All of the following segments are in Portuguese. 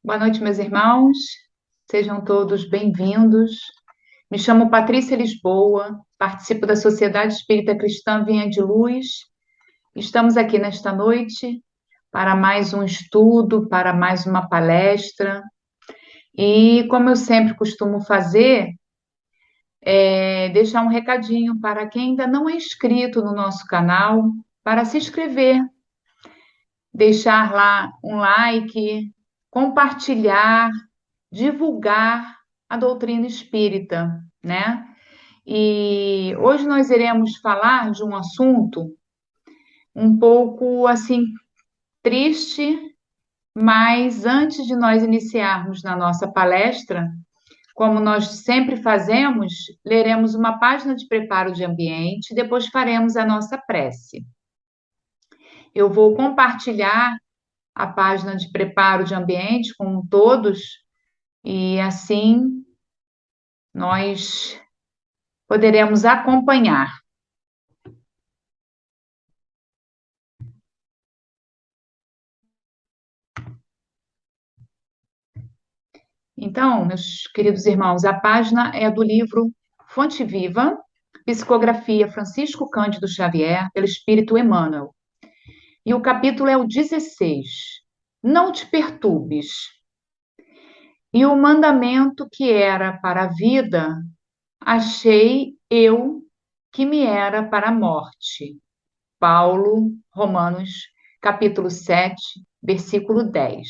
Boa noite, meus irmãos. Sejam todos bem-vindos. Me chamo Patrícia Lisboa, participo da Sociedade Espírita Cristã Vinha de Luz. Estamos aqui nesta noite para mais um estudo, para mais uma palestra. E, como eu sempre costumo fazer, deixar um recadinho para quem ainda não é inscrito no nosso canal, para se inscrever, deixar lá um like, compartilhar, divulgar a doutrina espírita, né? E hoje nós iremos falar de um assunto um pouco assim triste, mas antes de nós iniciarmos na nossa palestra, como nós sempre fazemos, leremos uma página de preparo de ambiente, depois faremos a nossa prece. Eu vou compartilhar a página de preparo de ambiente com todos e assim nós poderemos acompanhar. Então, meus queridos irmãos, a página é do livro Fonte Viva, Psicografia Francisco Cândido Xavier, pelo Espírito Emmanuel. E o capítulo é o 16. Não te perturbes. E o mandamento que era para a vida, achei eu que me era para a morte. Paulo, Romanos, capítulo 7, versículo 10.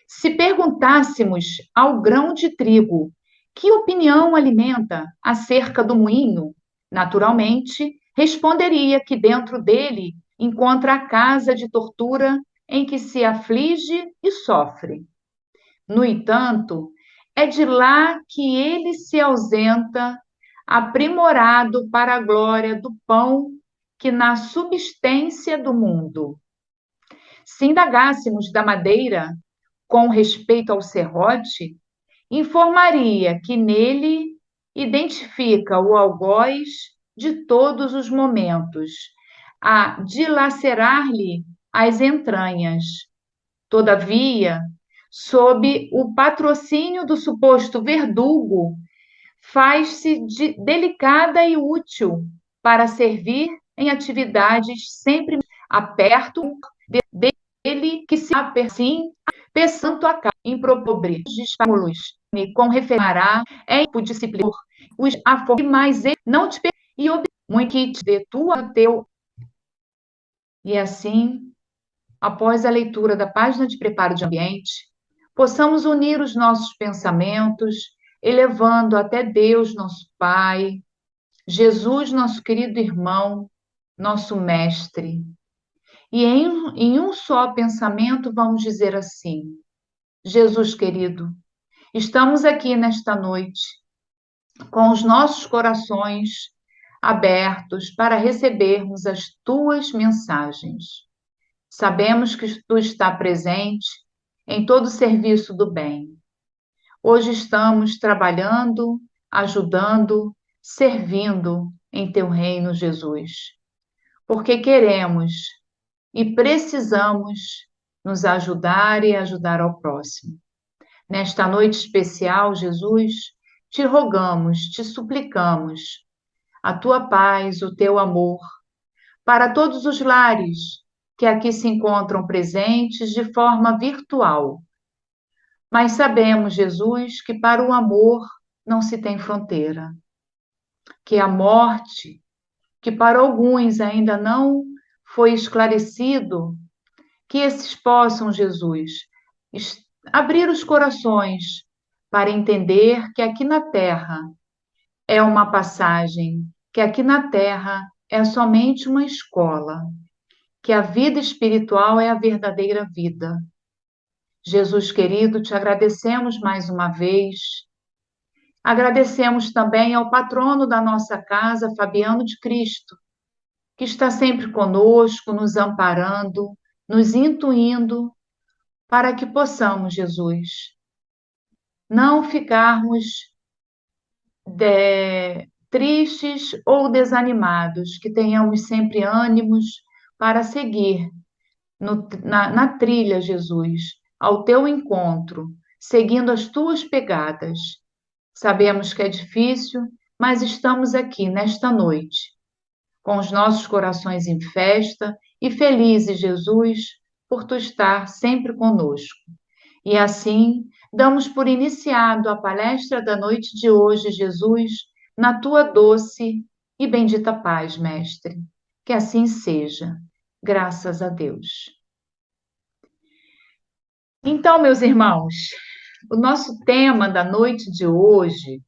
Se perguntássemos ao grão de trigo que opinião alimenta acerca do moinho, naturalmente responderia que dentro dele encontra a casa de tortura em que se aflige e sofre. No entanto, é de lá que ele se ausenta, aprimorado para a glória do pão que na subsistência do mundo. Se indagássemos da madeira, com respeito ao serrote, informaria que nele identifica o algoz de todos os momentos, a dilacerar-lhe as entranhas. Todavia, sob o patrocínio do suposto verdugo, faz-se delicada e útil para servir em atividades sempre aperto dele que se assim peçando a casa impropobre de estímulos e com referirá é disciplinar os a mais ele não te e muito que te dê tua teu e assim após a leitura da página de preparo de ambiente possamos unir os nossos pensamentos elevando até Deus nosso Pai, Jesus nosso querido irmão, nosso mestre. E em um só pensamento vamos dizer assim: Jesus querido, estamos aqui nesta noite com os nossos corações abertos para recebermos as tuas mensagens. Sabemos que tu está presente em todo o serviço do bem. Hoje estamos trabalhando, ajudando, servindo em teu reino, Jesus, porque queremos e precisamos nos ajudar e ajudar ao próximo. Nesta noite especial, Jesus, te rogamos, te suplicamos a tua paz, o teu amor, para todos os lares que aqui se encontram presentes de forma virtual. Mas sabemos, Jesus, que para o amor não se tem fronteira, que a morte, que para alguns ainda não foi esclarecido, que esses possam, Jesus, abrir os corações para entender que aqui na Terra é uma passagem, que aqui na Terra é somente uma escola, que a vida espiritual é a verdadeira vida. Jesus querido, te agradecemos mais uma vez. Agradecemos também ao patrono da nossa casa, Fabiano de Cristo, que está sempre conosco, nos amparando, nos intuindo, para que possamos, Jesus, não ficarmos tristes ou desanimados, que tenhamos sempre ânimos para seguir na trilha, Jesus, ao teu encontro, seguindo as tuas pegadas. Sabemos que é difícil, mas estamos aqui nesta noite, com os nossos corações em festa e felizes, Jesus, por tu estar sempre conosco. E assim, damos por iniciado a palestra da noite de hoje, Jesus, na tua doce e bendita paz, Mestre. Que assim seja. Graças a Deus. Então, meus irmãos, o nosso tema da noite de hoje,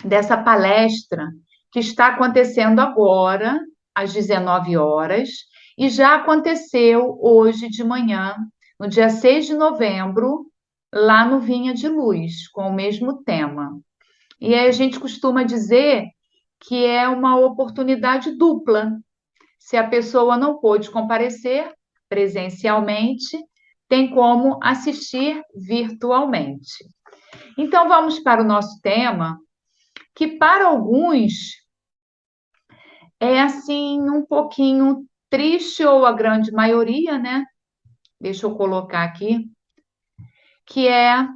dessa palestra que está acontecendo agora, às 19 horas, e já aconteceu hoje de manhã, no dia 6 de novembro, lá no Vinha de Luz, com o mesmo tema. E aí a gente costuma dizer que é uma oportunidade dupla. Se a pessoa não pôde comparecer presencialmente, tem como assistir virtualmente. Então, vamos para o nosso tema, que para alguns é assim um pouquinho triste, ou a grande maioria, né? Deixa eu colocar aqui, que é.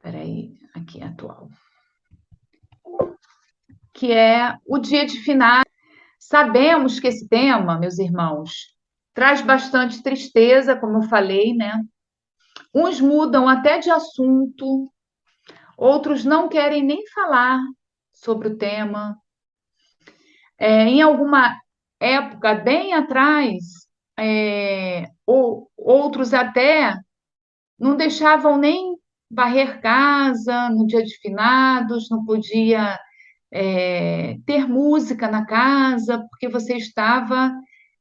Peraí, aqui é atual. Que é o dia de finados. Sabemos que esse tema, meus irmãos, traz bastante tristeza, como eu falei, né? Uns mudam até de assunto, outros não querem nem falar sobre o tema. Em alguma época bem atrás, ou outros até não deixavam nem varrer casa no dia de finados, não podia ter música na casa, porque você estava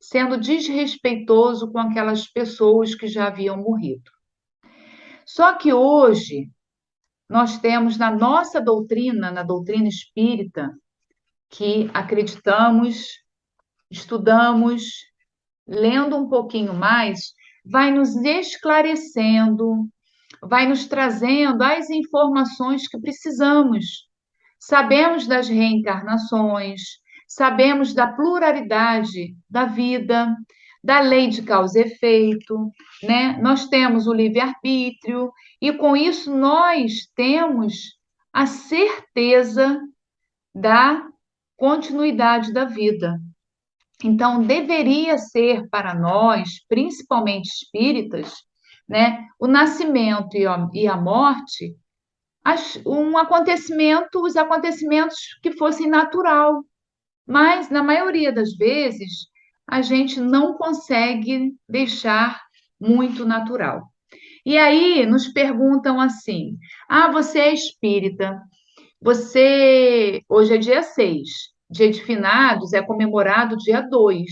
sendo desrespeitoso com aquelas pessoas que já haviam morrido. Só que hoje nós temos na nossa doutrina, na doutrina espírita, que acreditamos, estudamos, lendo um pouquinho mais, vai nos esclarecendo, vai nos trazendo as informações que precisamos. Sabemos das reencarnações, sabemos da pluralidade da vida, da lei de causa e efeito, né? Nós temos o livre-arbítrio, e com isso nós temos a certeza da continuidade da vida. Então, deveria ser para nós, principalmente espíritas, né, o nascimento e a morte, os acontecimentos que fossem natural. Mas, na maioria das vezes, a gente não consegue deixar muito natural. E aí nos perguntam assim: ah, você é espírita, hoje é dia 6, dia de finados é comemorado dia 2.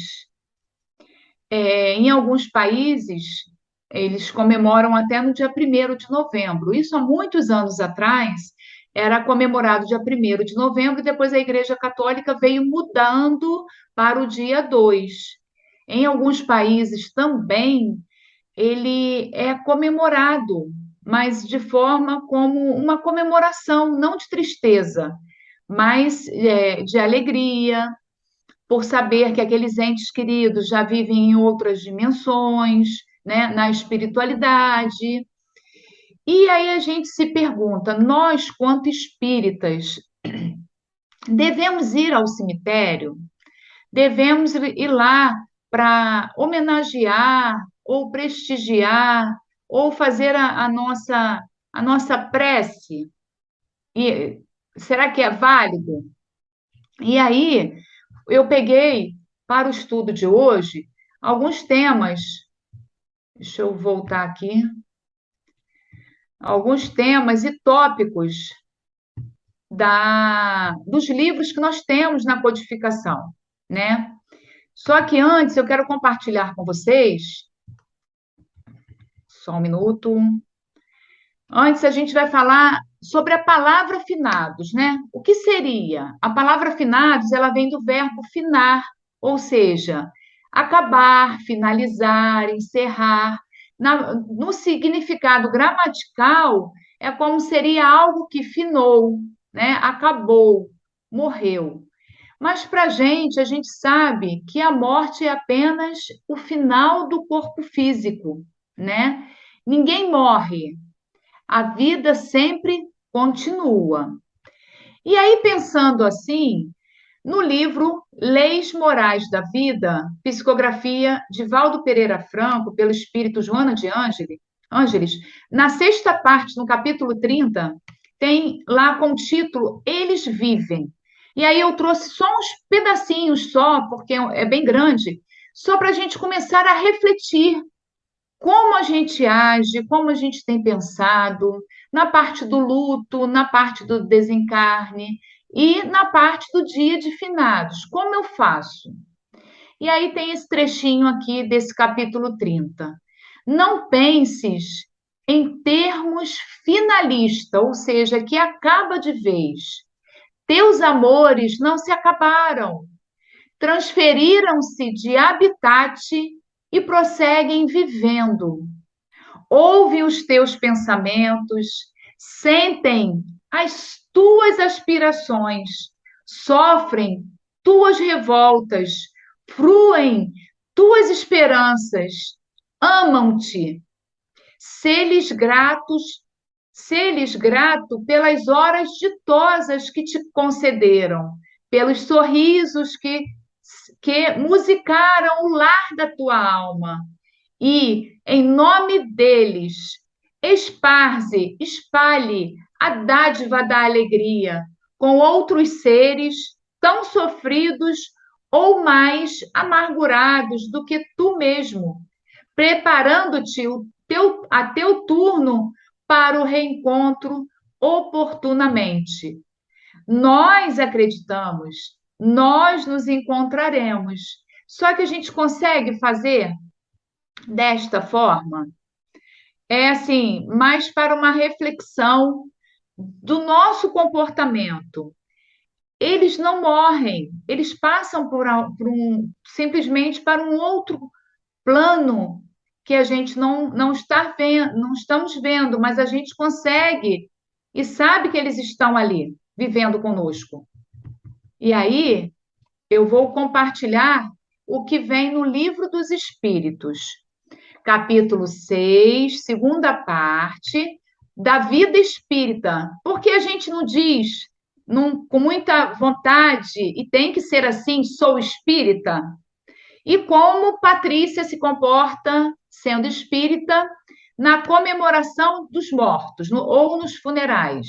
Em alguns países, eles comemoram até no dia 1º de novembro. Isso há muitos anos atrás era comemorado dia 1º de novembro, e depois a Igreja Católica veio mudando para o dia 2. Em alguns países também ele é comemorado, mas de forma como uma comemoração, não de tristeza, mas de alegria, por saber que aqueles entes queridos já vivem em outras dimensões, né, na espiritualidade. E aí a gente se pergunta, nós, quanto espíritas, devemos ir ao cemitério? Devemos ir lá para homenagear ou prestigiar ou fazer a nossa prece? E será que é válido? E aí eu peguei para o estudo de hoje alguns temas. Deixa eu voltar aqui. Alguns temas e tópicos dos livros que nós temos na codificação, né? Só que antes eu quero compartilhar com vocês, só um minuto. Antes a gente vai falar sobre a palavra finados, né? O que seria? A palavra finados, ela vem do verbo finar, ou seja, acabar, finalizar, encerrar. No significado gramatical, é como seria algo que finou, né? Acabou, morreu. Mas para a gente sabe que a morte é apenas o final do corpo físico, né? Ninguém morre, a vida sempre continua. E aí, pensando assim, no livro Leis Morais da Vida, psicografia de Valdo Pereira Franco, pelo espírito Joana de Ângeles, na sexta parte, no capítulo 30, tem lá com o título Eles Vivem. E aí eu trouxe só uns pedacinhos só, porque é bem grande, só para a gente começar a refletir como a gente age, como a gente tem pensado, na parte do luto, na parte do desencarne e na parte do dia de finados. Como eu faço? E aí tem esse trechinho aqui desse capítulo 30. Não penses em termos finalista, ou seja, que acaba de vez. Teus amores não se acabaram, transferiram-se de habitat e prosseguem vivendo. Ouvem os teus pensamentos, sentem as tuas aspirações, sofrem tuas revoltas, fruem tuas esperanças, amam-te. Sê-lhes gratos, sê-lhes grato pelas horas ditosas que te concederam, pelos sorrisos que musicaram o lar da tua alma e, em nome deles, espalhe a dádiva da alegria com outros seres tão sofridos ou mais amargurados do que tu mesmo, preparando-te a teu turno para o reencontro oportunamente. Nós acreditamos, nós nos encontraremos. Só que a gente consegue fazer desta forma? É assim, mais para uma reflexão do nosso comportamento. Eles não morrem, eles passam simplesmente para um outro plano que a gente não está vendo, não estamos vendo, mas a gente consegue e sabe que eles estão ali, vivendo conosco. E aí, eu vou compartilhar o que vem no Livro dos Espíritos, capítulo 6, segunda parte, da vida espírita. Porque a gente não diz com muita vontade, e tem que ser assim, sou espírita? E como Patrícia se comporta sendo espírita na comemoração dos mortos, ou nos funerais.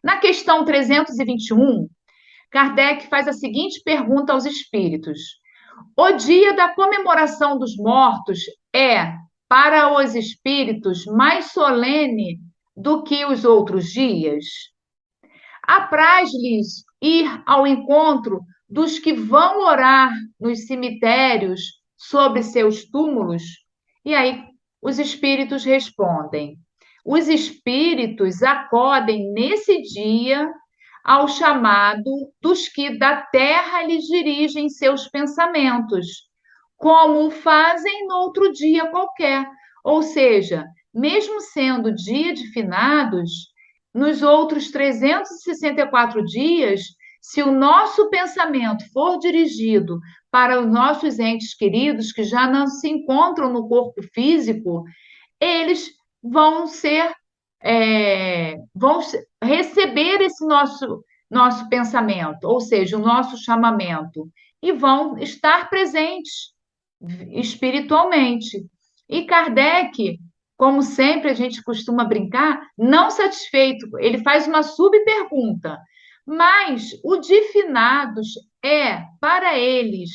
Na questão 321, Kardec faz a seguinte pergunta aos espíritos: o dia da comemoração dos mortos é, para os espíritos, mais solene do que os outros dias? Apraz-lhes ir ao encontro dos que vão orar nos cemitérios sobre seus túmulos? E aí os espíritos respondem: os espíritos acodem nesse dia ao chamado dos que da terra lhes dirigem seus pensamentos, como o fazem no outro dia qualquer. Ou seja, mesmo sendo dia de finados, nos outros 364 dias, se o nosso pensamento for dirigido para os nossos entes queridos que já não se encontram no corpo físico, eles vão vão receber esse nosso pensamento, ou seja, o nosso chamamento, e vão estar presentes espiritualmente. E Kardec, como sempre a gente costuma brincar, não satisfeito, ele faz uma subpergunta. Mas o de finados é, para eles,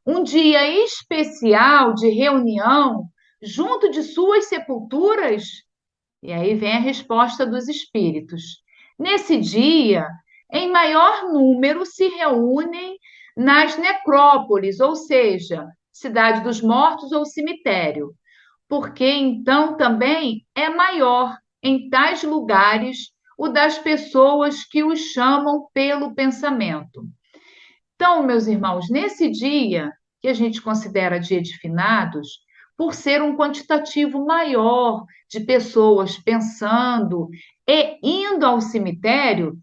um dia especial de reunião junto de suas sepulturas? E aí vem a resposta dos espíritos. Nesse dia, em maior número se reúnem nas necrópolis, ou seja, cidade dos mortos ou cemitério, porque então também é maior em tais lugares o das pessoas que os chamam pelo pensamento. Então, meus irmãos, nesse dia que a gente considera dia de finados, por ser um quantitativo maior de pessoas pensando e indo ao cemitério,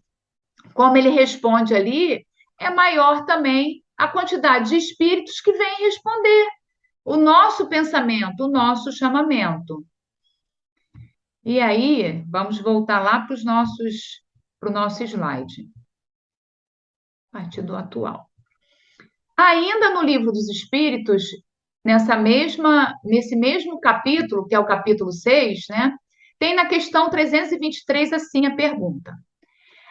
como ele responde ali, é maior também a quantidade de espíritos que vêm responder o nosso pensamento, o nosso chamamento. E aí, vamos voltar lá para o nosso slide, a partir do atual. Ainda no Livro dos Espíritos, nesse mesmo capítulo, que é o capítulo 6, né, tem na questão 323 assim a pergunta: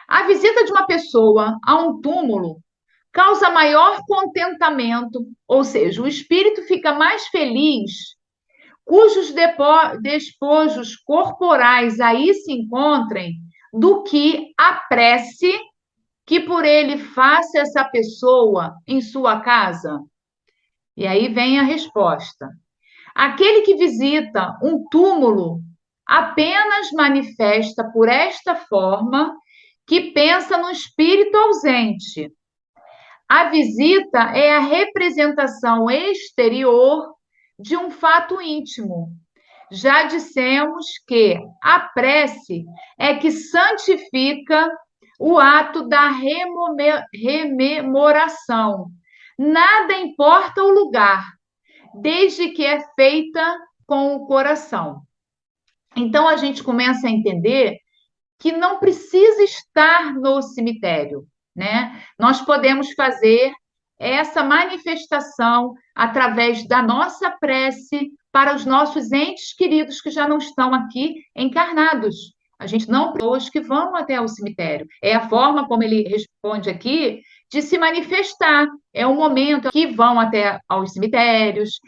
a visita de uma pessoa a um túmulo causa maior contentamento, ou seja, o espírito fica mais feliz, cujos despojos corporais aí se encontrem, do que a prece que por ele faça essa pessoa em sua casa? E aí vem a resposta. Aquele que visita um túmulo apenas manifesta por esta forma que pensa no espírito ausente. A visita é a representação exterior de um fato íntimo. Já dissemos que a prece é que santifica o ato da rememoração. Nada importa o lugar, desde que é feita com o coração. Então a gente começa a entender que não precisa estar no cemitério, né? Nós podemos fazer essa manifestação através da nossa prece para os nossos entes queridos que já não estão aqui encarnados. A gente não pessoas que vão até o cemitério. É a forma como ele responde aqui de se manifestar. É o momento que vão até aos cemitérios,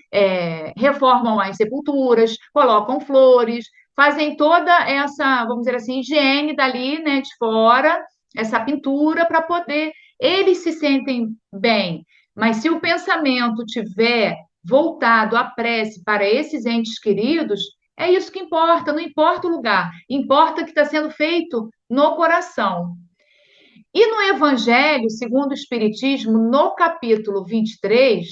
reformam as sepulturas, colocam flores, fazem toda essa, vamos dizer assim, higiene dali, né, de fora, essa pintura para poder, eles se sentem bem. Mas se o pensamento tiver voltado à prece para esses entes queridos, é isso que importa, não importa o lugar, importa que está sendo feito no coração. E no Evangelho, segundo o Espiritismo, no capítulo 23,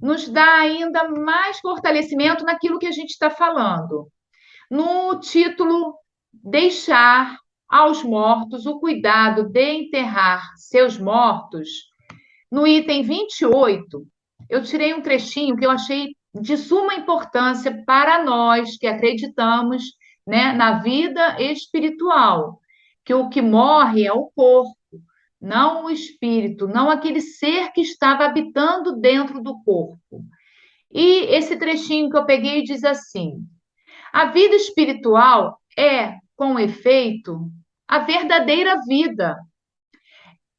nos dá ainda mais fortalecimento naquilo que a gente está falando. No título, deixar aos mortos o cuidado de enterrar seus mortos, no item 28, eu tirei um trechinho que eu achei de suma importância para nós que acreditamos, né, na vida espiritual, que o que morre é o corpo, não o espírito, não aquele ser que estava habitando dentro do corpo. E esse trechinho que eu peguei diz assim: a vida espiritual é, com efeito, a verdadeira vida.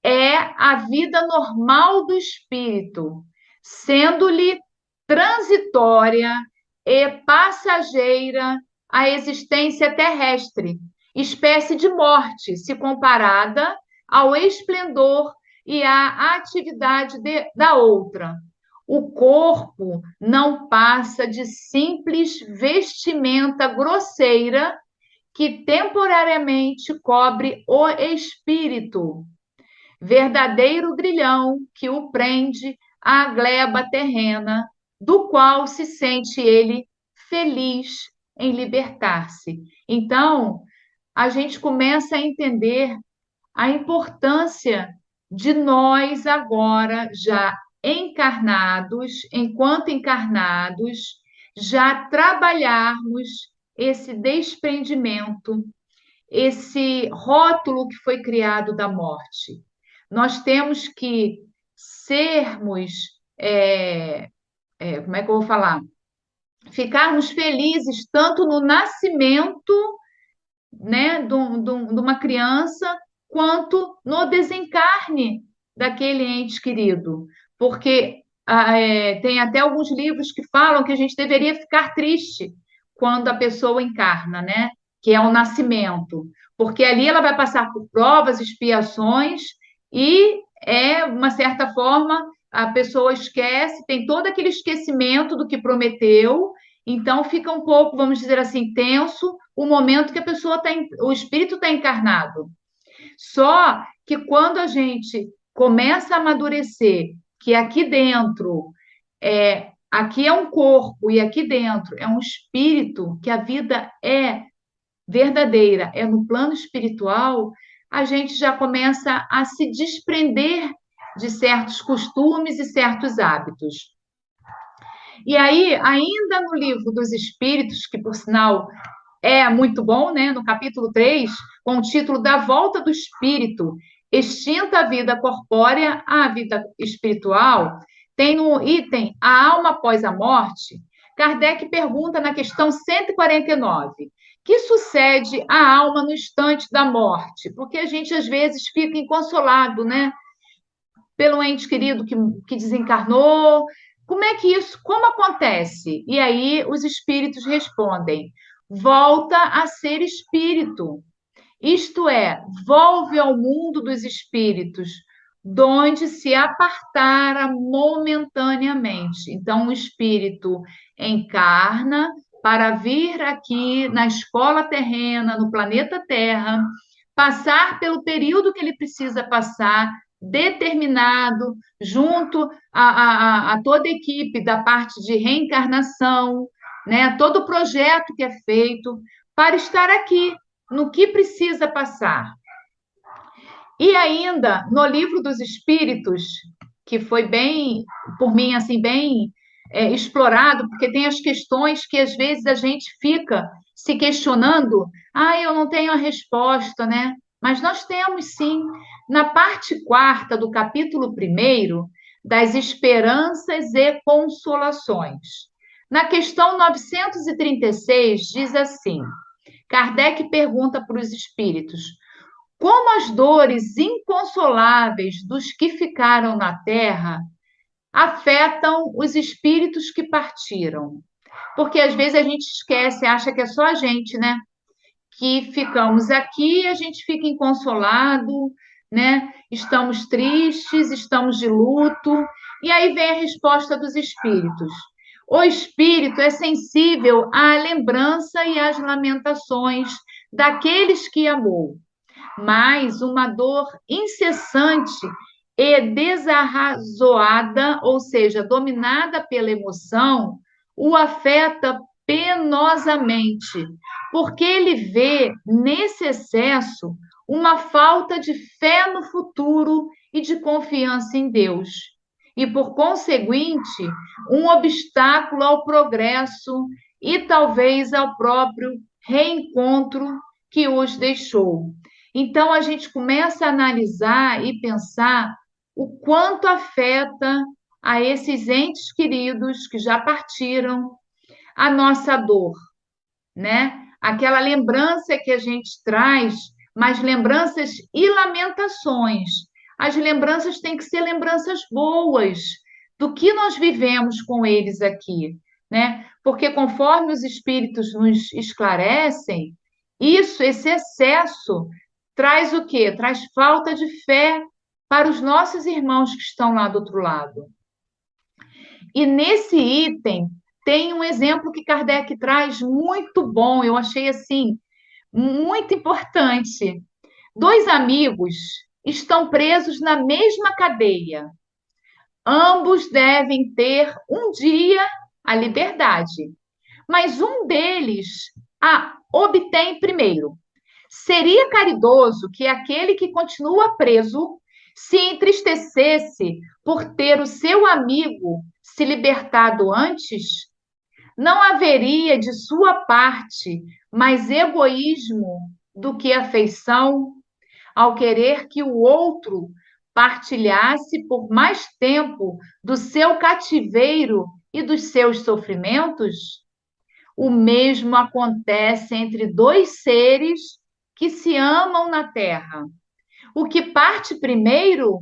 É a vida normal do espírito, sendo-lhe transitória e passageira a existência terrestre, espécie de morte, se comparada ao esplendor e à atividade da outra. O corpo não passa de simples vestimenta grosseira que temporariamente cobre o espírito, verdadeiro grilhão que o prende à gleba terrena, do qual se sente ele feliz em libertar-se. Então, a gente começa a entender a importância de nós agora, já encarnados, enquanto encarnados, já trabalharmos esse desprendimento, esse rótulo que foi criado da morte. Nós temos que sermos, como é que eu vou falar? Ficarmos felizes tanto no nascimento, né, de uma criança, quanto no desencarne daquele ente querido. Porque tem até alguns livros que falam que a gente deveria ficar triste quando a pessoa encarna, né? Que é o nascimento. Porque ali ela vai passar por provas, expiações, e uma certa forma, a pessoa esquece, tem todo aquele esquecimento do que prometeu, então fica um pouco, vamos dizer assim, tenso o momento que a pessoa o espírito está encarnado. Só que quando a gente começa a amadurecer, que aqui dentro aqui é um corpo e aqui dentro é um espírito, que a vida é verdadeira, é no plano espiritual, a gente já começa a se desprender de certos costumes e certos hábitos. E aí, ainda no livro dos Espíritos, que por sinal é muito bom, né? No capítulo 3, com o título Da Volta do Espírito, extinta a vida corpórea à vida espiritual, tem no item A Alma Após a Morte, Kardec pergunta na questão 149, que sucede à alma no instante da morte? Porque a gente às vezes fica inconsolado, né? Pelo ente querido que desencarnou. Como é que isso, como acontece? E aí os espíritos respondem: volta a ser espírito. Isto é, volve ao mundo dos espíritos, donde se apartara momentaneamente. Então, o espírito encarna para vir aqui na escola terrena, no planeta Terra, passar pelo período que ele precisa passar, determinado, junto a toda a equipe da parte de reencarnação, né, todo o projeto que é feito, para estar aqui no que precisa passar. E ainda no livro dos Espíritos, que foi bem, por mim, assim, bem explorado, porque tem as questões que às vezes a gente fica se questionando, eu não tenho a resposta, né? Mas nós temos sim, na parte quarta do capítulo 1º, das esperanças e consolações. Na questão 936, diz assim: Kardec pergunta para os espíritos: como as dores inconsoláveis dos que ficaram na Terra afetam os espíritos que partiram? Porque às vezes a gente esquece, acha que é só a gente, né? Que ficamos aqui e a gente fica inconsolado, né? Estamos tristes, estamos de luto. E aí vem a resposta dos espíritos. O espírito é sensível à lembrança e às lamentações daqueles que amou, mas uma dor incessante e desarrazoada, ou seja, dominada pela emoção, o afeta penosamente, porque ele vê nesse excesso uma falta de fé no futuro e de confiança em Deus. E, por conseguinte, um obstáculo ao progresso e talvez ao próprio reencontro que os deixou. Então, a gente começa a analisar e pensar o quanto afeta a esses entes queridos que já partiram a nossa dor, né? Aquela lembrança que a gente traz, mas lembranças e lamentações. As lembranças têm que ser lembranças boas do que nós vivemos com eles aqui, né? Porque conforme os espíritos nos esclarecem, esse excesso traz o quê? Traz falta de fé para os nossos irmãos que estão lá do outro lado. E nesse item tem um exemplo que Kardec traz muito bom, eu achei assim muito importante. Dois amigos estão presos na mesma cadeia. Ambos devem ter um dia a liberdade, mas um deles a obtém primeiro. Seria caridoso que aquele que continua preso se entristecesse por ter o seu amigo se libertado antes? Não haveria de sua parte mais egoísmo do que afeição ao querer que o outro partilhasse por mais tempo do seu cativeiro e dos seus sofrimentos? O mesmo acontece entre dois seres que se amam na Terra. O que parte primeiro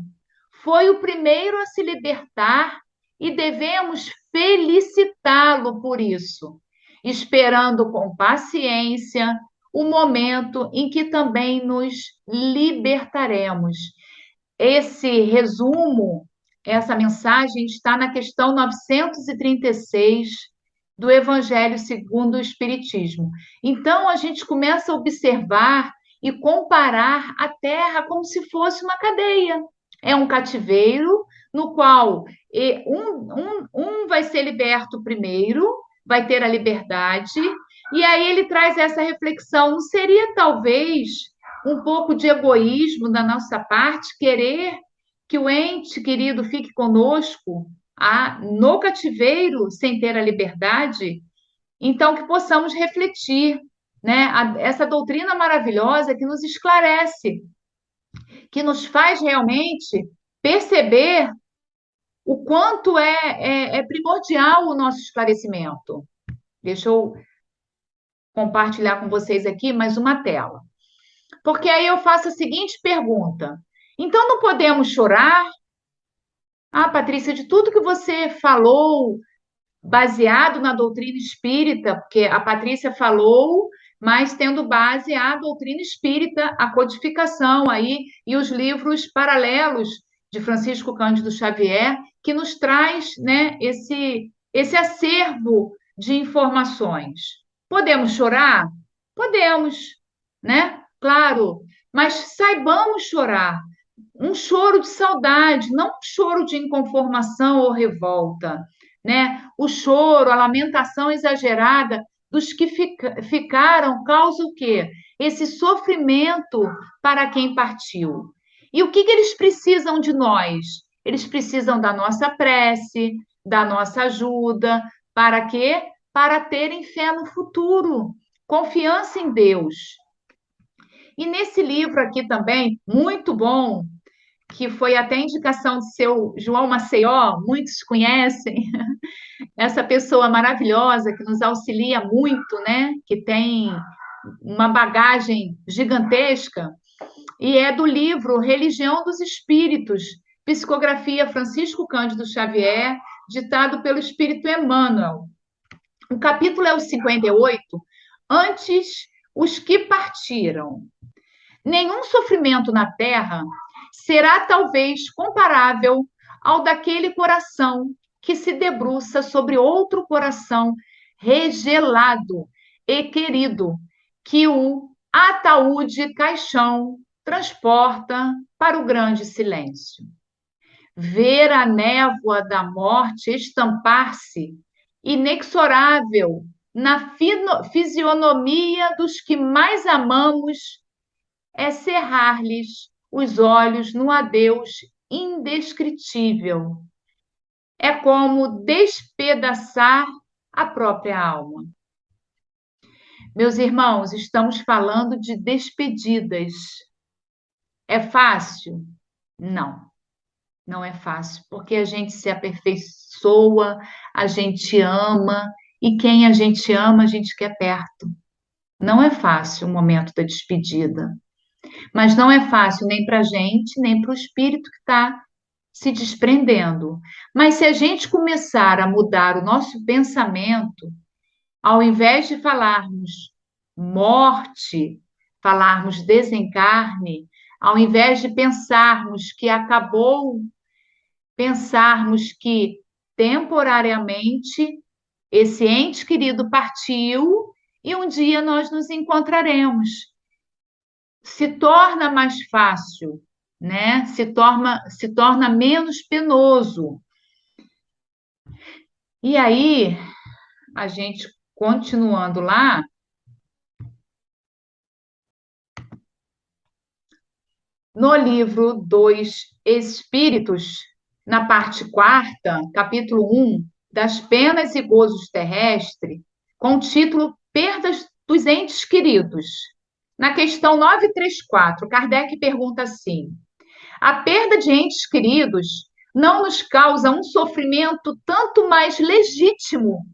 foi o primeiro a se libertar e devemos felicitá-lo por isso, esperando com paciência o momento em que também nos libertaremos. Esse resumo, essa mensagem está na questão 936 do Evangelho segundo o Espiritismo. Então, a gente começa a observar e comparar a Terra como se fosse uma cadeia. É um cativeiro no qual um vai ser liberto primeiro, vai ter a liberdade, e aí ele traz essa reflexão: não seria talvez um pouco de egoísmo da nossa parte querer que o ente querido fique conosco no cativeiro sem ter a liberdade, então que possamos refletir, né, essa doutrina maravilhosa que nos esclarece, que nos faz realmente perceber o quanto é primordial o nosso esclarecimento. Deixa eu compartilhar com vocês aqui mais uma tela. Porque aí eu faço a seguinte pergunta: então não podemos chorar? Ah, Patrícia, de tudo que você falou, baseado na doutrina espírita, porque a Patrícia falou, mas tendo base a doutrina espírita, a codificação aí e os livros paralelos de Francisco Cândido Xavier, que nos traz, né, esse acervo de informações. Podemos chorar? Podemos, né? Claro, mas saibamos chorar. Um choro de saudade, não um choro de inconformação ou revolta, né? O choro, a lamentação exagerada dos que ficaram causa o quê? Esse sofrimento para quem partiu. E o que eles precisam de nós? Eles precisam da nossa prece, da nossa ajuda, para quê? Para terem fé no futuro, confiança em Deus. E nesse livro aqui também, muito bom, que foi até indicação de seu João Maceió, muitos conhecem, essa pessoa maravilhosa que nos auxilia muito, né? Que tem uma bagagem gigantesca, e é do livro Religião dos Espíritos, psicografia Francisco Cândido Xavier, ditado pelo Espírito Emmanuel. O capítulo é o 58, antes os que partiram. Nenhum sofrimento na terra será talvez comparável ao daquele coração que se debruça sobre outro coração regelado e querido, que o ataúde caixão transporta para o grande silêncio. Ver a névoa da morte estampar-se inexorável na fisionomia dos que mais amamos é cerrar-lhes os olhos no adeus indescritível. É como despedaçar a própria alma. Meus irmãos, estamos falando de despedidas. É fácil? Não, não é fácil, porque a gente se aperfeiçoa, a gente ama, e quem a gente ama, a gente quer perto. Não é fácil o momento da despedida. Mas não é fácil nem para a gente, nem para o espírito que está se desprendendo. Mas se a gente começar a mudar o nosso pensamento, ao invés de falarmos morte, falarmos desencarne, ao invés de pensarmos que acabou, pensarmos que temporariamente esse ente querido partiu e um dia nós nos encontraremos. Se torna mais fácil, né? Se torna menos penoso. E aí, a gente continuando lá, no livro dos Espíritos, na parte quarta, capítulo 1, das penas e gozos terrestres, com o título Perdas dos Entes Queridos. Na questão 934, Kardec pergunta assim: a perda de entes queridos não nos causa um sofrimento tanto mais legítimo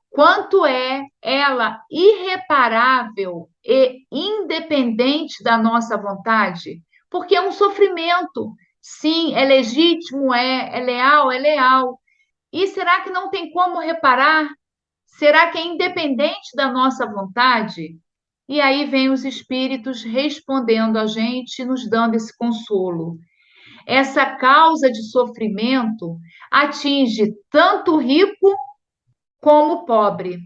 quanto é ela irreparável e independente da nossa vontade? Porque é um sofrimento. Sim, é legítimo, é leal, é leal. E será que não tem como reparar? Será que é independente da nossa vontade? E aí vem os espíritos respondendo a gente, nos dando esse consolo. Essa causa de sofrimento atinge tanto o rico como o pobre.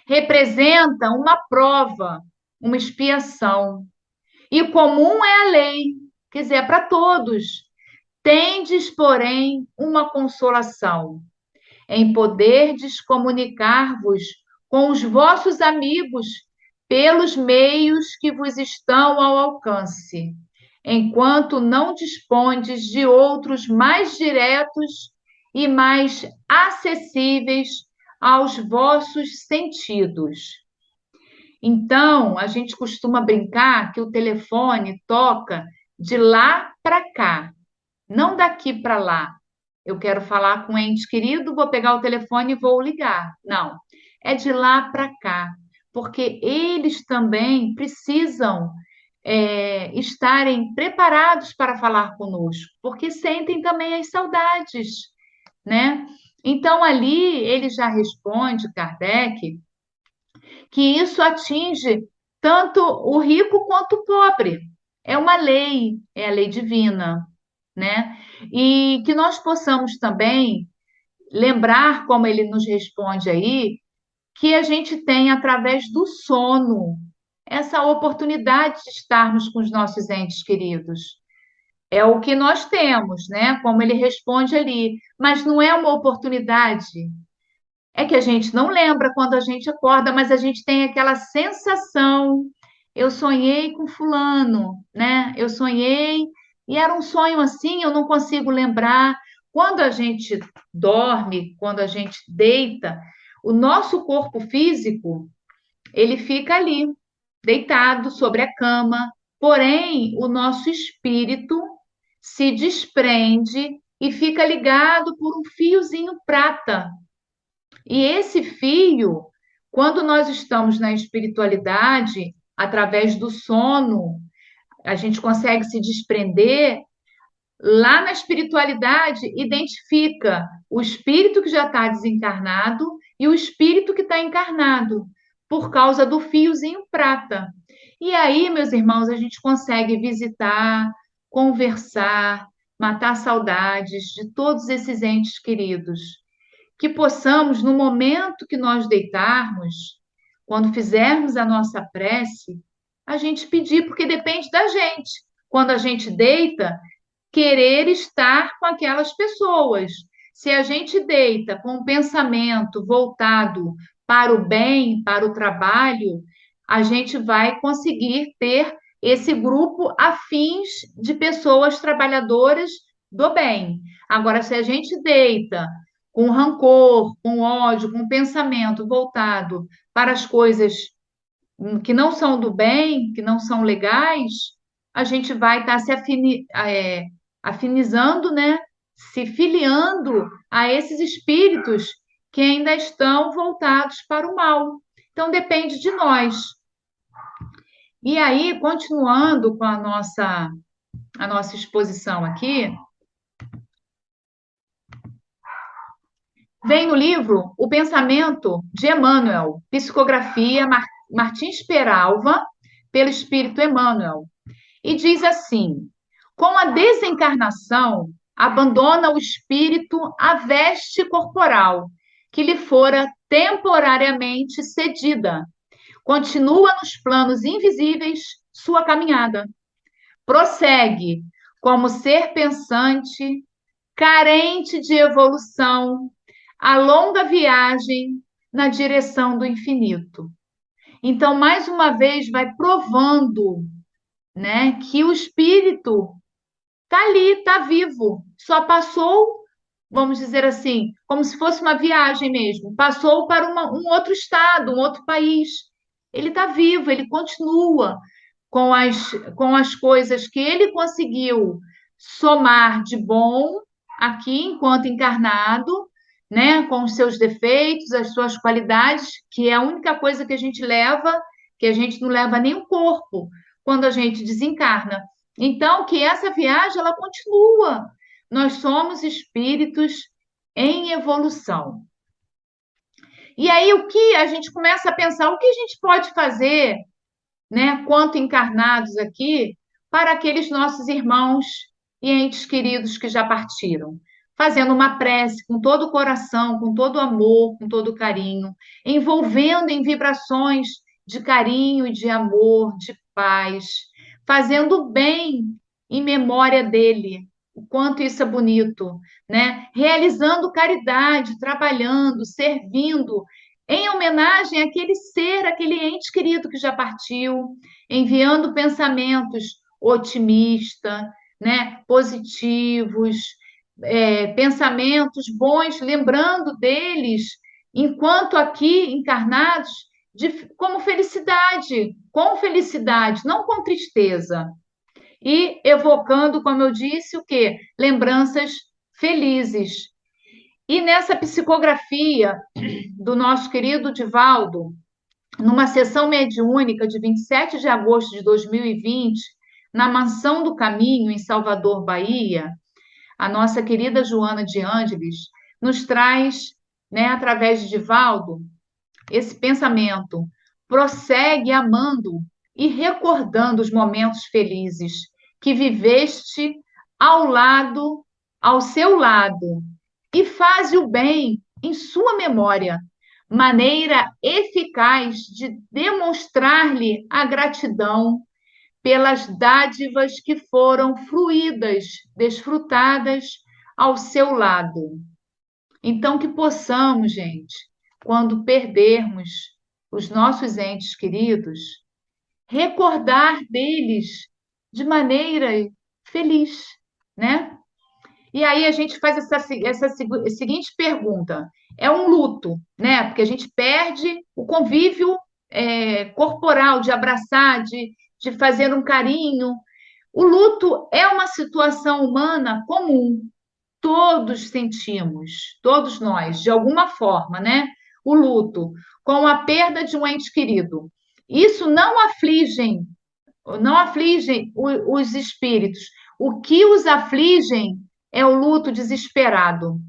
Representa uma prova, uma expiação. E comum é a lei, quer dizer, é para todos. Tendes, porém, uma consolação, em poderdes comunicar-vos com os vossos amigos pelos meios que vos estão ao alcance. enquanto não dispondes de outros mais diretos e mais acessíveis aos vossos sentidos. Então, a gente costuma brincar que o telefone toca de lá para cá, não daqui para lá. Eu quero falar com um ente querido, vou pegar o telefone e vou ligar. Não, é de lá para cá, porque eles também precisam estarem preparados para falar conosco, porque sentem também as saudades, né? Então, ali ele já responde, Kardec, que isso atinge tanto o rico quanto o pobre. É uma lei, é a lei divina, né? E que nós possamos também lembrar, como ele nos responde aí, que a gente tem, através do sono, essa oportunidade de estarmos com os nossos entes queridos. É o que nós temos, né? Como ele responde ali. Mas não é uma oportunidade. É que a gente não lembra quando a gente acorda, mas a gente tem aquela sensação. Eu sonhei com fulano, né? Eu sonhei e era um sonho assim, eu não consigo lembrar. Quando a gente dorme, quando a gente deita, o nosso corpo físico, ele fica ali, deitado sobre a cama, porém, o nosso espírito se desprende e fica ligado por um fiozinho prata. E esse fio, quando nós estamos na espiritualidade, através do sono, a gente consegue se desprender. Lá na espiritualidade, identifica o espírito que já está desencarnado e o espírito que está encarnado, por causa do fiozinho prata. E aí, meus irmãos, a gente consegue visitar, conversar, matar saudades de todos esses entes queridos. Que possamos, no momento que nós deitarmos, quando fizermos a nossa prece, a gente pedir, porque depende da gente. Quando a gente deita, querer estar com aquelas pessoas. Se a gente deita com um pensamento voltado para o bem, para o trabalho, a gente vai conseguir ter esse grupo afins de pessoas trabalhadoras do bem. Agora, se a gente deita com rancor, com ódio, com pensamento voltado para as coisas que não são do bem, que não são legais, a gente vai estar se afinizando, né? Se filiando a esses espíritos que ainda estão voltados para o mal. Então, depende de nós. E aí, continuando com a nossa exposição aqui, vem no livro O Pensamento de Emmanuel, Psicografia Martins Peralva, pelo Espírito Emmanuel. E diz assim: com a desencarnação, abandona o espírito a veste corporal, que lhe fora temporariamente cedida. Continua nos planos invisíveis sua caminhada. Prossegue como ser pensante, carente de evolução, a longa viagem na direção do infinito. Então, mais uma vez, vai provando, né, que o espírito está ali, está vivo, só passou, vamos dizer assim, como se fosse uma viagem mesmo, passou para um outro estado, um outro país. Ele está vivo, ele continua com as coisas que ele conseguiu somar de bom aqui enquanto encarnado, né, com os seus defeitos, as suas qualidades, que é a única coisa que a gente leva, que a gente não leva nem o corpo quando a gente desencarna. Então, que essa viagem ela continua. Nós somos espíritos em evolução. E aí o que a gente começa a pensar, o que a gente pode fazer, né, quanto encarnados aqui, para aqueles nossos irmãos e entes queridos que já partiram? Fazendo uma prece com todo o coração, com todo o amor, com todo o carinho, envolvendo em vibrações de carinho e de amor, de paz, fazendo bem em memória dele. O quanto isso é bonito, né? Realizando caridade, trabalhando, servindo, em homenagem àquele ser, aquele ente querido que já partiu, enviando pensamentos otimista, né? Positivos, pensamentos bons, lembrando deles, enquanto aqui encarnados, como felicidade, com felicidade, não com tristeza. E evocando, como eu disse, o quê? Lembranças felizes. E nessa psicografia do nosso querido Divaldo, numa sessão mediúnica de 27 de agosto de 2020, na Mansão do Caminho, em Salvador, Bahia, a nossa querida Joana de Ângeles nos traz, né, através de Divaldo, esse pensamento. Prossegue amando e recordando os momentos felizes que viveste ao seu lado, e faze o bem em sua memória, maneira eficaz de demonstrar-lhe a gratidão pelas dádivas que foram fruídas, desfrutadas ao seu lado. Então, que possamos, gente, quando perdermos os nossos entes queridos, recordar deles de maneira feliz, né? E aí a gente faz essa seguinte pergunta: é um luto, né? Porque a gente perde o convívio corporal, de abraçar, de fazer um carinho. O luto é uma situação humana comum, todos sentimos, todos nós, de alguma forma, né? O luto, com a perda de um ente querido. Isso não afligem os espíritos. O que os afligem é o luto desesperado.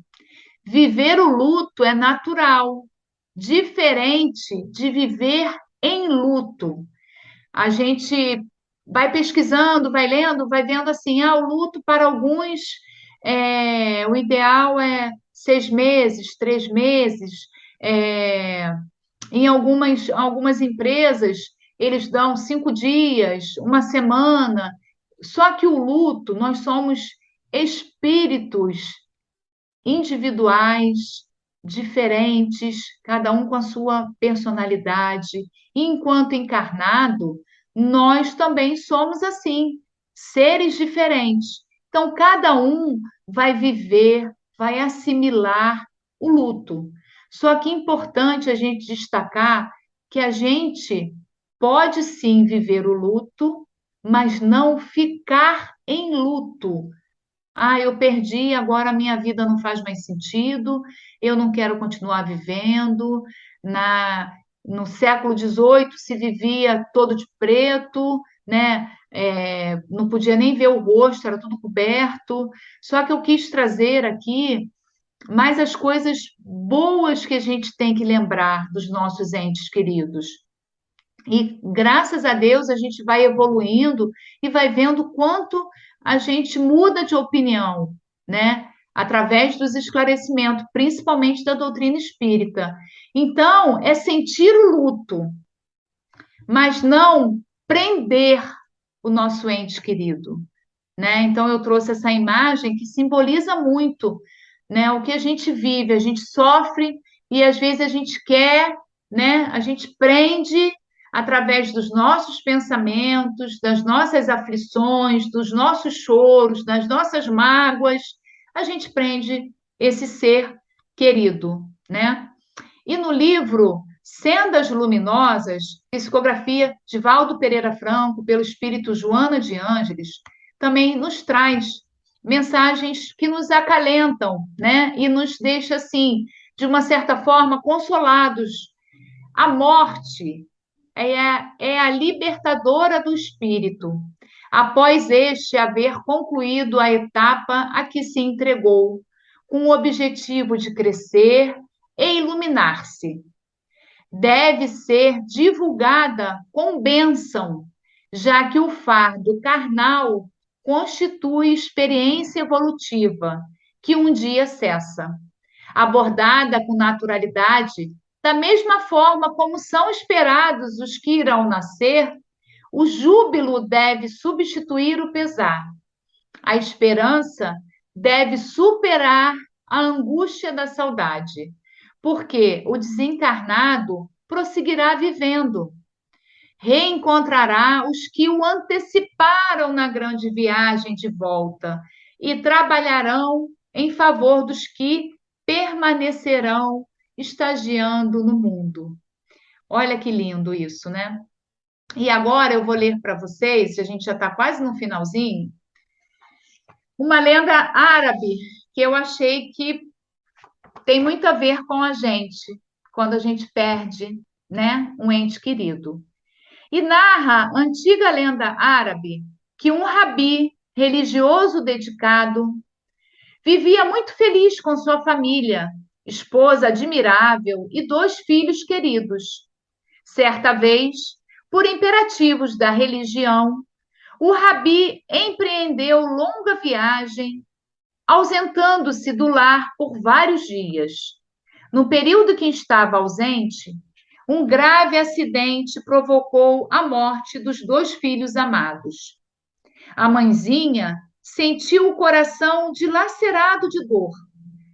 Viver o luto é natural, diferente de viver em luto. A gente vai pesquisando, vai lendo, vai vendo assim, o luto para alguns, o ideal é 6 meses, 3 meses. Em algumas empresas, eles dão 5 dias, uma semana. Só que o luto, nós somos espíritos individuais, diferentes, cada um com a sua personalidade. E enquanto encarnado, nós também somos assim, seres diferentes. Então, cada um vai viver, vai assimilar o luto. Só que é importante a gente destacar que a gente pode sim viver o luto, mas não ficar em luto. Eu perdi, agora a minha vida não faz mais sentido, eu não quero continuar vivendo. No século XVIII se vivia todo de preto, né? Não podia nem ver o rosto, era tudo coberto. Só que eu quis trazer aqui mais as coisas boas que a gente tem que lembrar dos nossos entes queridos. E graças a Deus a gente vai evoluindo e vai vendo quanto a gente muda de opinião, né? Através dos esclarecimentos, principalmente da doutrina espírita. Então, é sentir o luto, mas não prender o nosso ente querido, né? Então, eu trouxe essa imagem que simboliza muito, né? O que a gente vive, a gente sofre e às vezes a gente quer, né? A gente prende através dos nossos pensamentos, das nossas aflições, dos nossos choros, das nossas mágoas, a gente prende esse ser querido, né? E no livro Sendas Luminosas, psicografia de Valdo Pereira Franco, pelo espírito Joana de Ângeles, também nos traz mensagens que nos acalentam, né? E nos deixa, assim, de uma certa forma, consolados. A morte é a libertadora do espírito, após este haver concluído a etapa a que se entregou, com o objetivo de crescer e iluminar-se. Deve ser divulgada com bênção, já que o fardo carnal constitui experiência evolutiva, que um dia cessa. Abordada com naturalidade, da mesma forma como são esperados os que irão nascer, o júbilo deve substituir o pesar. A esperança deve superar a angústia da saudade, porque o desencarnado prosseguirá vivendo, reencontrará os que o anteciparam na grande viagem de volta e trabalharão em favor dos que permanecerão estagiando no mundo. Olha que lindo isso, né? E agora eu vou ler para vocês, a gente já está quase no finalzinho, uma lenda árabe que eu achei que tem muito a ver com a gente, quando a gente perde, né, um ente querido. E narra a antiga lenda árabe que um rabi religioso dedicado vivia muito feliz com sua família, esposa admirável e dois filhos queridos. Certa vez, por imperativos da religião, o rabi empreendeu longa viagem, ausentando-se do lar por vários dias. No período que estava ausente, um grave acidente provocou a morte dos dois filhos amados. A mãezinha sentiu o coração dilacerado de dor.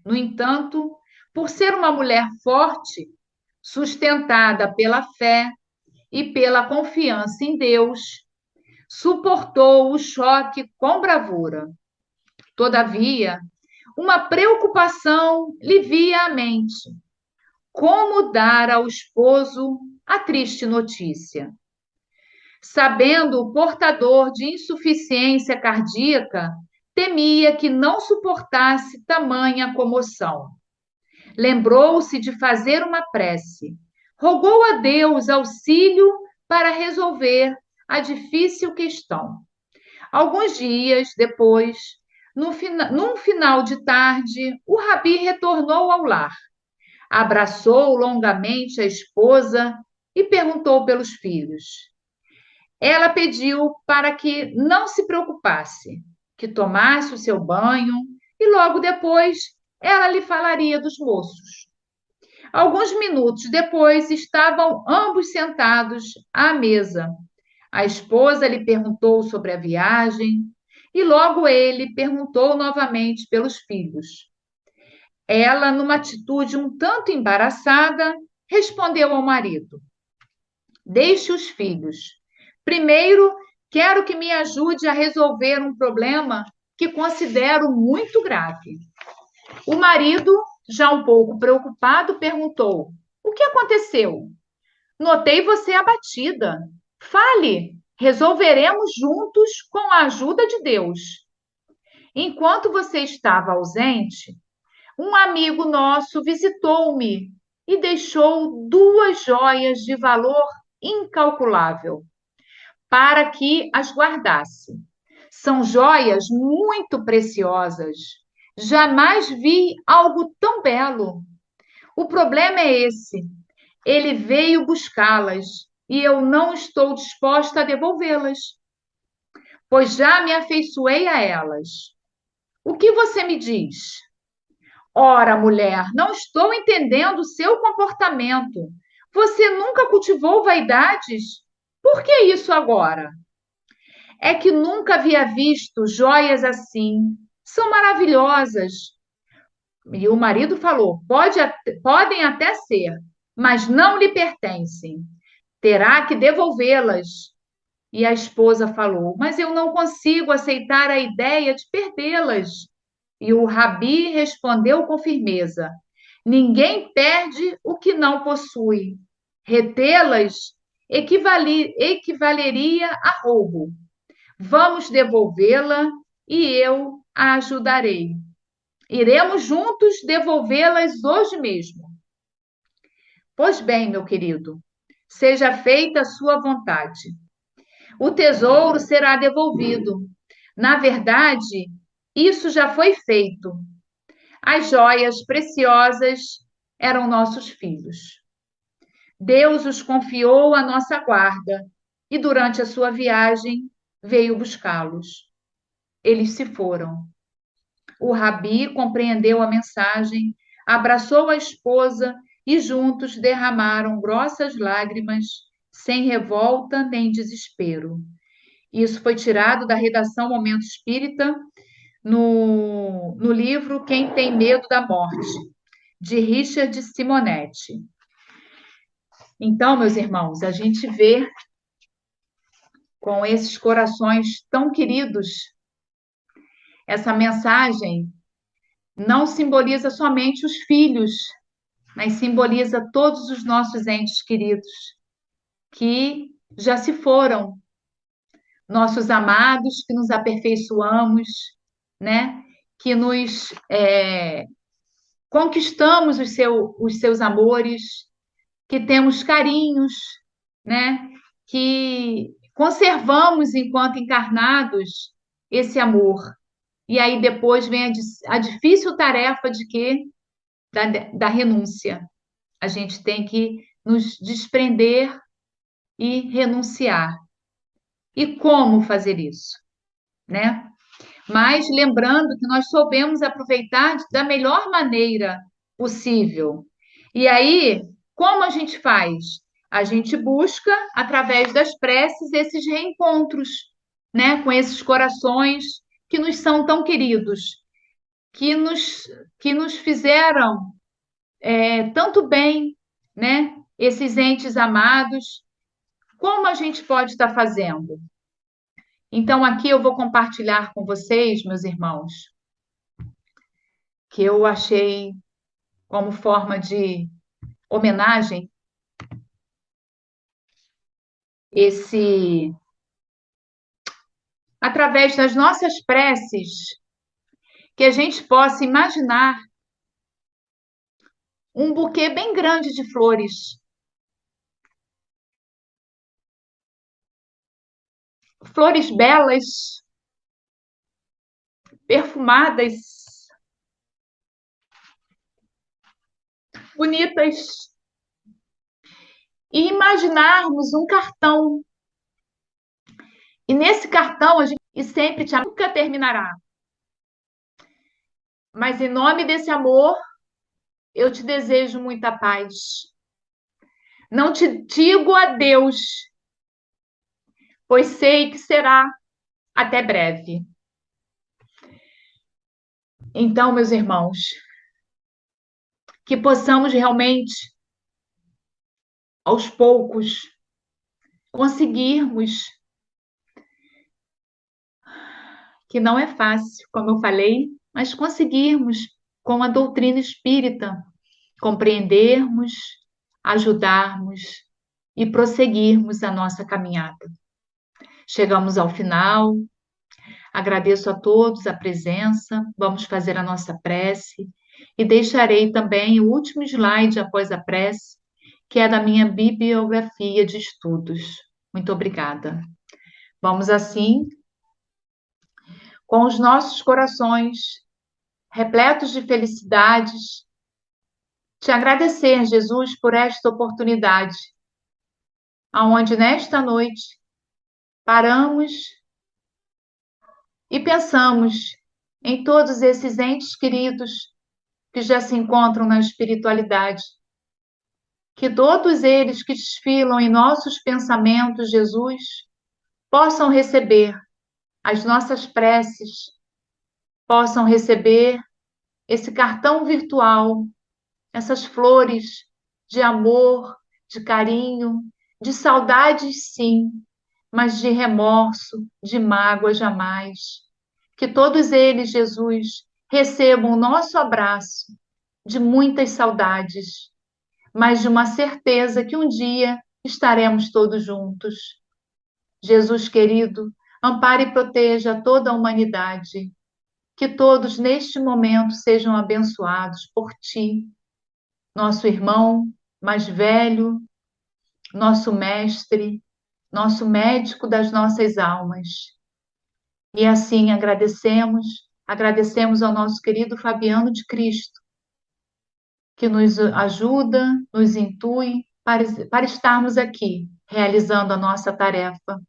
No entanto, por ser uma mulher forte, sustentada pela fé e pela confiança em Deus, suportou o choque com bravura. Todavia, uma preocupação lhe via à mente: como dar ao esposo a triste notícia? Sabendo o portador de insuficiência cardíaca, temia que não suportasse tamanha comoção. Lembrou-se de fazer uma prece. Rogou a Deus auxílio para resolver a difícil questão. Alguns dias depois, num final de tarde, o rabi retornou ao lar. Abraçou longamente a esposa e perguntou pelos filhos. Ela pediu para que não se preocupasse, que tomasse o seu banho e logo depois ela lhe falaria dos moços. Alguns minutos depois estavam ambos sentados à mesa. A esposa lhe perguntou sobre a viagem e logo ele perguntou novamente pelos filhos. Ela, numa atitude um tanto embaraçada, respondeu ao marido: Deixe os filhos. Primeiro, quero que me ajude a resolver um problema que considero muito grave. O marido, já um pouco preocupado, perguntou: O que aconteceu? Notei você abatida. Fale, resolveremos juntos com a ajuda de Deus. Enquanto você estava ausente, um amigo nosso visitou-me e deixou duas joias de valor incalculável para que as guardasse. São joias muito preciosas. Jamais vi algo tão belo. O problema é esse. Ele veio buscá-las e eu não estou disposta a devolvê-las, pois já me afeiçoei a elas. O que você me diz? Ora, mulher, não estou entendendo o seu comportamento. Você nunca cultivou vaidades? Por que isso agora? É que nunca havia visto joias assim. São maravilhosas. E o marido falou: podem até ser, mas não lhe pertencem. Terá que devolvê-las. E a esposa falou: Mas eu não consigo aceitar a ideia de perdê-las. E o rabi respondeu com firmeza: Ninguém perde o que não possui. Retê-las equivaleria a roubo. Vamos devolvê-la e eu a ajudarei. Iremos juntos devolvê-las hoje mesmo. Pois bem, meu querido, seja feita a sua vontade. O tesouro será devolvido. Na verdade, isso já foi feito. As joias preciosas eram nossos filhos. Deus os confiou à nossa guarda e, durante a sua viagem, veio buscá-los. Eles se foram. O rabi compreendeu a mensagem, abraçou a esposa e juntos derramaram grossas lágrimas, sem revolta nem desespero. Isso foi tirado da redação Momento Espírita, no livro Quem Tem Medo da Morte, de Richard Simonetti. Então, meus irmãos, a gente vê com esses corações tão queridos. Essa mensagem não simboliza somente os filhos, mas simboliza todos os nossos entes queridos que já se foram, nossos amados, que nos aperfeiçoamos, né? Que nos conquistamos os seus amores, que temos carinhos, né? Que conservamos enquanto encarnados esse amor. E aí depois vem a difícil tarefa de quê? Da renúncia. A gente tem que nos desprender e renunciar. E como fazer isso, né? Mas lembrando que nós soubemos aproveitar da melhor maneira possível. E aí, como a gente faz? A gente busca, através das preces, esses reencontros, né, com esses corações que nos são tão queridos, que nos, que nos fizeram tanto bem, né? Esses entes amados. Como a gente pode estar fazendo? Então, aqui eu vou compartilhar com vocês, meus irmãos, que eu achei como forma de homenagem esse, através das nossas preces, que a gente possa imaginar um buquê bem grande de flores, flores belas, perfumadas, bonitas, e imaginarmos um cartão. E nesse cartão a gente e sempre te nunca terminará. Mas em nome desse amor, eu te desejo muita paz. Não te digo adeus, pois sei que será até breve. Então, meus irmãos, que possamos realmente, aos poucos, conseguirmos, que não é fácil, como eu falei, mas conseguirmos, com a doutrina espírita, compreendermos, ajudarmos e prosseguirmos a nossa caminhada. Chegamos ao final. Agradeço a todos a presença. Vamos fazer a nossa prece e deixarei também o último slide após a prece, que é da minha bibliografia de estudos. Muito obrigada. Vamos assim, com os nossos corações repletos de felicidades, te agradecer, Jesus, por esta oportunidade, aonde nesta noite paramos e pensamos em todos esses entes queridos que já se encontram na espiritualidade. Que todos eles que desfilam em nossos pensamentos, Jesus, possam receber as nossas preces, possam receber esse cartão virtual, essas flores de amor, de carinho, de saudades, sim, mas de remorso, de mágoa jamais. Que todos eles, Jesus, recebam o nosso abraço de muitas saudades, mas de uma certeza que um dia estaremos todos juntos. Jesus querido, ampare e proteja toda a humanidade. Que todos neste momento sejam abençoados por ti, nosso irmão mais velho, nosso mestre, nosso médico das nossas almas. E assim agradecemos ao nosso querido Fabiano de Cristo, que nos ajuda, nos intui para estarmos aqui, realizando a nossa tarefa.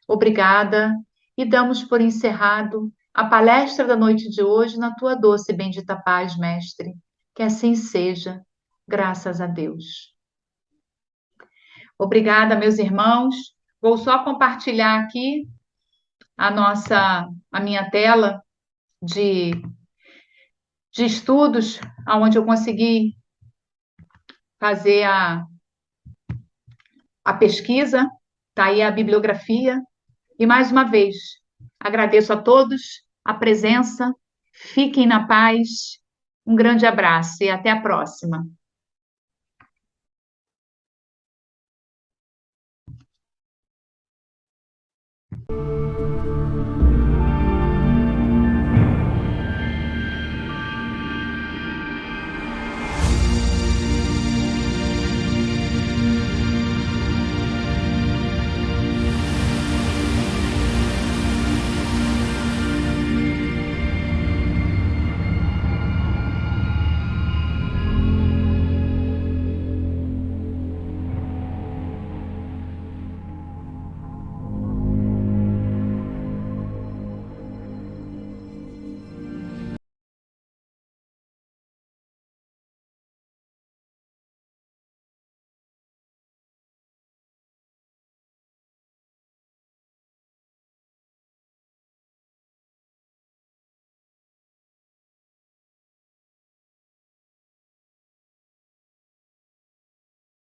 Obrigada, e damos por encerrado a palestra da noite de hoje na tua doce e bendita paz, Mestre. Que assim seja, graças a Deus. Obrigada, meus irmãos. Vou só compartilhar aqui a minha tela de, de estudos, onde eu consegui fazer a pesquisa, Está aí a bibliografia. E mais uma vez, agradeço a todos a presença. Fiquem na paz. Um grande abraço e até a próxima.